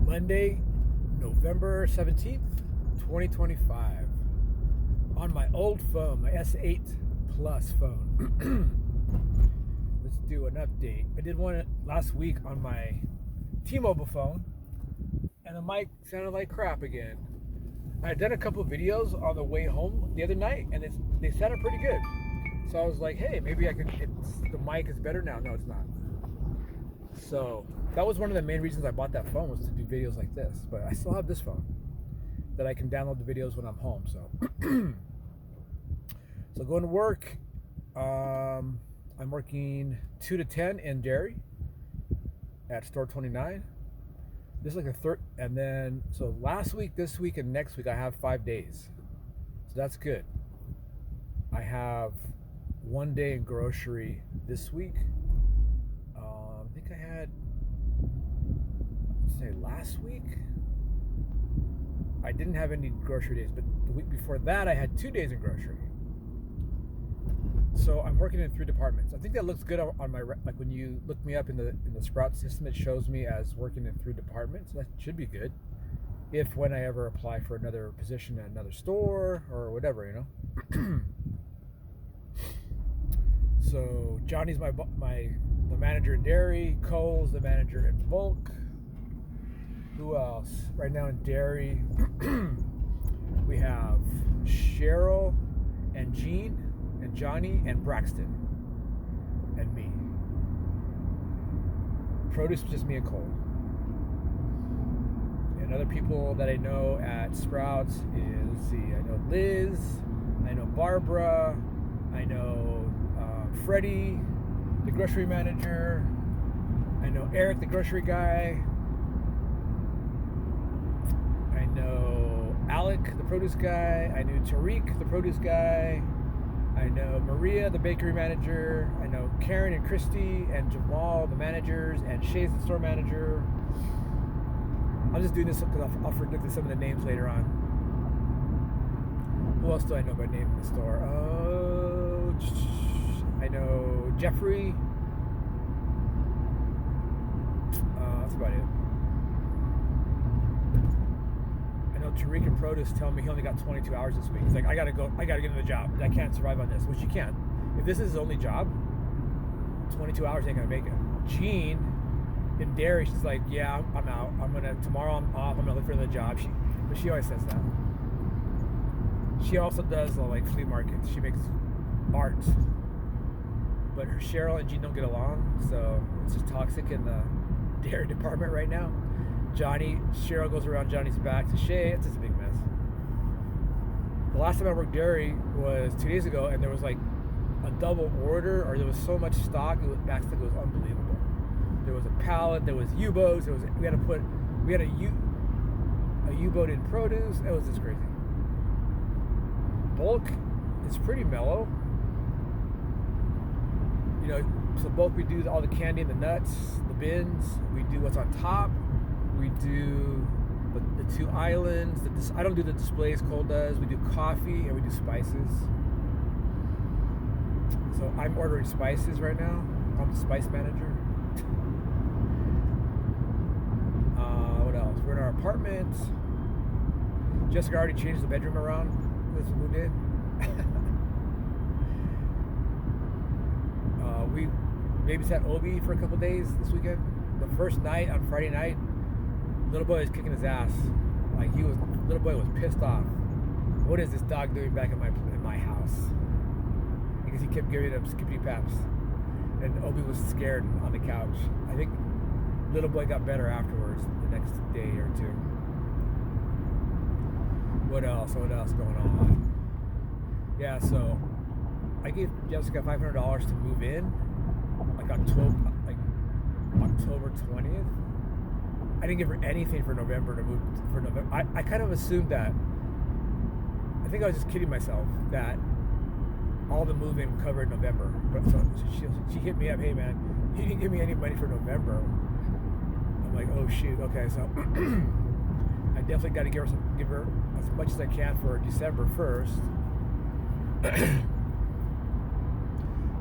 Monday, November 17th, 2025. On my old phone, my S8 Plus phone. Let's do an update. I did one last week on my T-Mobile phone, and the mic sounded like crap again. I had done a couple of videos on the way home the other night, and they sounded pretty good. So I was like, hey, maybe the mic is better now. No, it's not. So that was one of the main reasons I bought that phone, was to do videos like this. But I still have this phone that I can download the videos when I'm home. So so going to work. I'm working 2 to 10 in Derry at Store 29. This is like a third, and then so last week, this week, and next week I have 5 days. So that's good. I have 1 day in grocery this week. I think I had, say last week, I didn't have any grocery days, but the week before that I had 2 days in grocery. So I'm working in 3 departments. I think that looks good on my, like when you look me up in the Sprout system, it shows me as working in 3 departments. That should be good. If when I ever apply for another position at another store or whatever, you know. So Johnny's the manager in Derry. Cole's the manager in bulk. Who else? Right now in Derry, we have Cheryl and Jean and Johnny and Braxton and me. Produce, just me and Cole. And other people that I know at Sprouts is, let's see, I know Liz, I know Barbara, I know Freddie, the grocery manager, I know Eric, the grocery guy, I know Alec, the produce guy, I knew Tariq, the produce guy, I know Maria, the bakery manager, I know Karen and Christy and Jamal, the managers, and Shay's the store manager. I'm just doing this because I'll forget some of the names later on. Who else do I know by name in the store? I know Jeffrey. That's about it. I know Tariq and Produce tell me he only got 22 hours this week. He's like, I gotta get into the job. I can't survive on this, which you can't. If this is his only job, 22 hours ain't gonna make it. Jean in Derry, she's like, yeah, I'm out. Tomorrow I'm off. I'm gonna look for another job. But she always says that. She also does like flea markets. She makes art. But her Cheryl and Jean don't get along, so it's just toxic in the Derry department right now. Cheryl goes around Johnny's back to Shay. It's just a big mess. The last time I worked Derry was 2 days ago, and there was like a double order, or there was so much stock. It was unbelievable. There was a pallet. There was U-boats. We had a U-boat in produce. It was just crazy. Bulk is pretty mellow. You know, so bulk, we do all the candy and the nuts, the bins. We do what's on top. We do the 2 islands. I don't do the displays, Cole does. We do coffee and we do spices. So I'm ordering spices right now. I'm the spice manager. What else? We're in our apartment. Jessica already changed the bedroom around. Let's move in. We babysat Obi for a couple days this weekend. The first night, on Friday night, little boy was kicking his ass. Little boy was pissed off. What is this dog doing back in my house? Because he kept giving him skippy paps. And Obi was scared on the couch. I think little boy got better afterwards, the next day or 2. What else going on? Yeah, so I gave Jessica $500 to move in, like October 20th. I didn't give her anything for November to move for November. I kind of assumed that. I think I was just kidding myself that all the moving covered November. But so she hit me up, hey man, you didn't give me any money for November. I'm like, oh shoot, okay, so I definitely got to give her as much as I can for December 1st.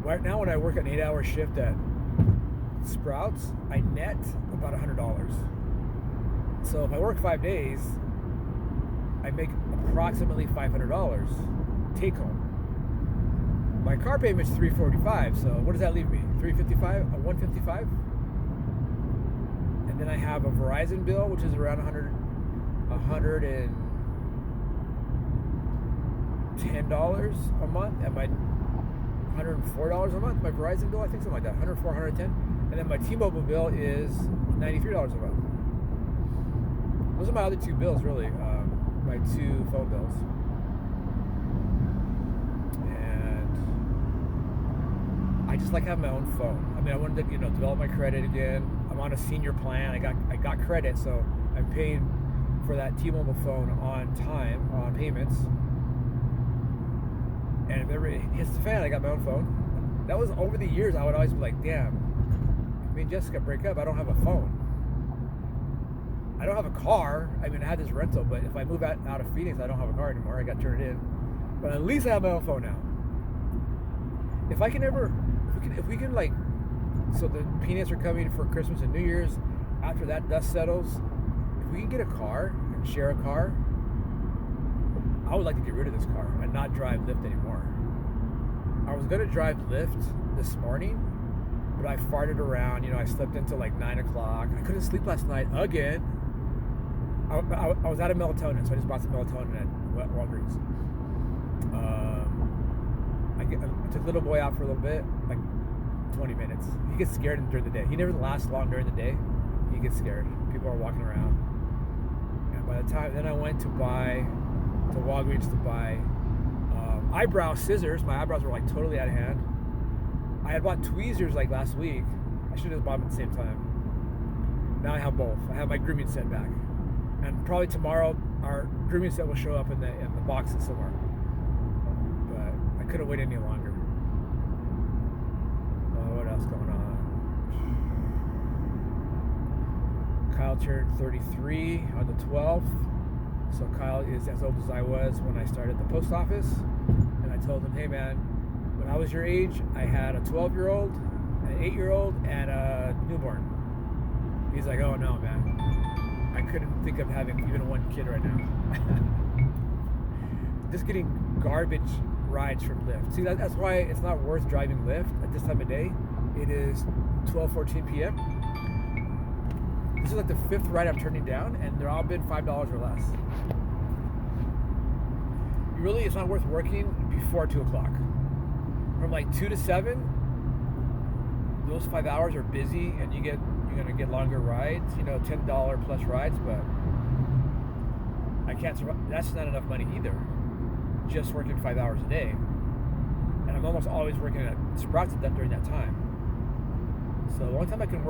Right now, when I work an 8-hour shift at Sprouts, I net about $100. So if I work 5 days, I make approximately $500 take home. My car payment's $345, so what does that leave me? $355, $155, and then I have a Verizon bill, which is around $110 a month, and my $104 a month. My Verizon bill, I think something like that, $104, $110, and then my T-Mobile bill is $93 a month. Those are my other two bills, really, my two phone bills. I just like having my own phone. I mean, I wanted to, develop my credit again. I'm on a senior plan. I got credit, so I'm paying for that T-Mobile phone on time, on payments. And if ever it hits the fan, I got my own phone. That was over the years. I would always be like, damn, me and Jessica break up. I don't have a phone. I don't have a car. I mean, I had this rental, but if I move out of Phoenix, I don't have a car anymore. I got turned in. But at least I have my own phone now. If we can so the peanuts are coming for Christmas and New Year's. After that dust settles, if we can get a car and share a car, I would like to get rid of this car and not drive Lyft anymore. I was gonna drive Lyft this morning, but I farted around. I slept until like 9 o'clock. I couldn't sleep last night again. I was out of melatonin, so I just bought some melatonin at Walgreens. I took little boy out for a little bit, like 20 minutes. He gets scared during the day. He never lasts long during the day. He gets scared. People are walking around. And by the time, then I went to Walgreens to buy eyebrow scissors. My eyebrows were like totally out of hand. I had bought tweezers like last week. I should have bought them at the same time. Now I have both. I have my grooming set back. And probably tomorrow our grooming set will show up in the boxes somewhere. I couldn't wait any longer. What else going on? Kyle turned 33 on the 12th. So Kyle is as old as I was when I started the post office. And I told him, hey man, when I was your age, I had a 12-year-old, an 8-year-old, and a newborn. He's like, oh no, man. I couldn't think of having even one kid right now. Just getting garbage rides from Lyft. See, that's why it's not worth driving Lyft at this time of day. It is 12:14 p.m. This is like the 5th ride I'm turning down, and they're all been $5 or less. It's not worth working before 2 o'clock. From like 2 to 7, those 5 hours are busy, and you're gonna get longer rides, $10 plus rides, but I can't survive. That's not enough money either. Just working 5 hours a day, and I'm almost always working at Sprouts during that time. So the only time I can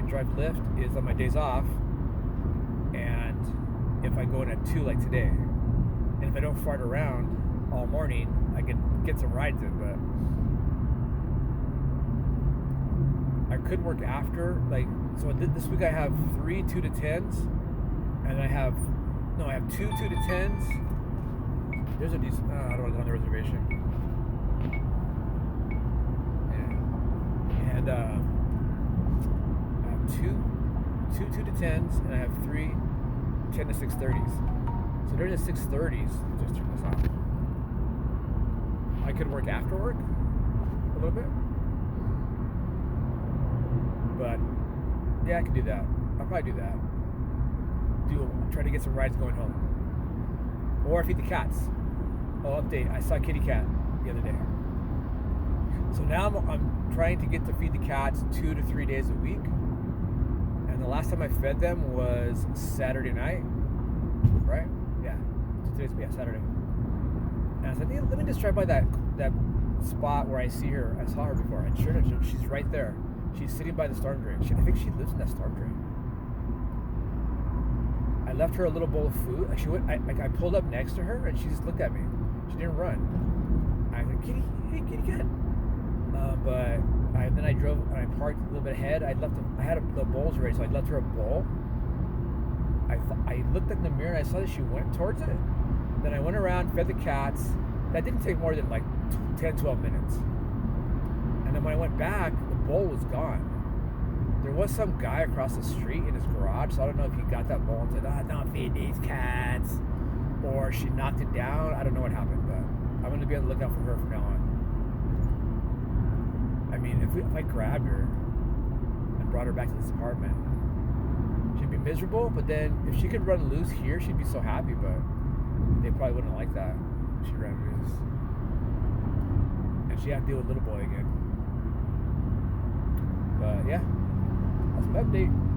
drive Lyft is on my days off, and if I go in at 2 like today, and if I don't fart around all morning, I can get some rides in. But I could work after, so this week I have 3 2 to 10s, and I have 2 2 to 10s. There's a decent, I don't want to go on the reservation. Yeah. And I have two 2 2 to 10s, and I have 3 10 to 6:30s. So during the 6:30s, just turn this off. I could work after work a little bit. But yeah, I can do that. I'll probably do that. Try to get some rides going home. Or feed the cats. Oh, update. I saw Kitty Cat the other day. So now I'm trying to get to feed the cats 2 to 3 days a week. And the last time I fed them was Saturday night. Right? Yeah. Saturday. And I said, hey, let me just drive by that spot where I saw her before. And sure enough, she's right there. She's sitting by the storm drain. I think she lives in that storm drain. I left her a little bowl of food. I pulled up next to her, and she just looked at me. She didn't run. I said, Kitty, hey, Kitty Cat. Then I drove, and I parked a little bit ahead. I had the bowls ready, so I left her a bowl. I looked in the mirror, and I saw that she went towards it. Then I went around, fed the cats. That didn't take more than like 10, 12 minutes. And then when I went back, the bowl was gone. there was some guy across the street in his garage, so I don't know if he got that ball and said, don't feed these cats, or she knocked it down. I don't know what happened, but I'm going to be on the lookout for her from now on. I mean, if I grabbed her and brought her back to this apartment, she'd be miserable, but then if she could run loose here, she'd be so happy, but they probably wouldn't like that if she ran loose. And she had to deal with little boy again. But yeah, that's my update.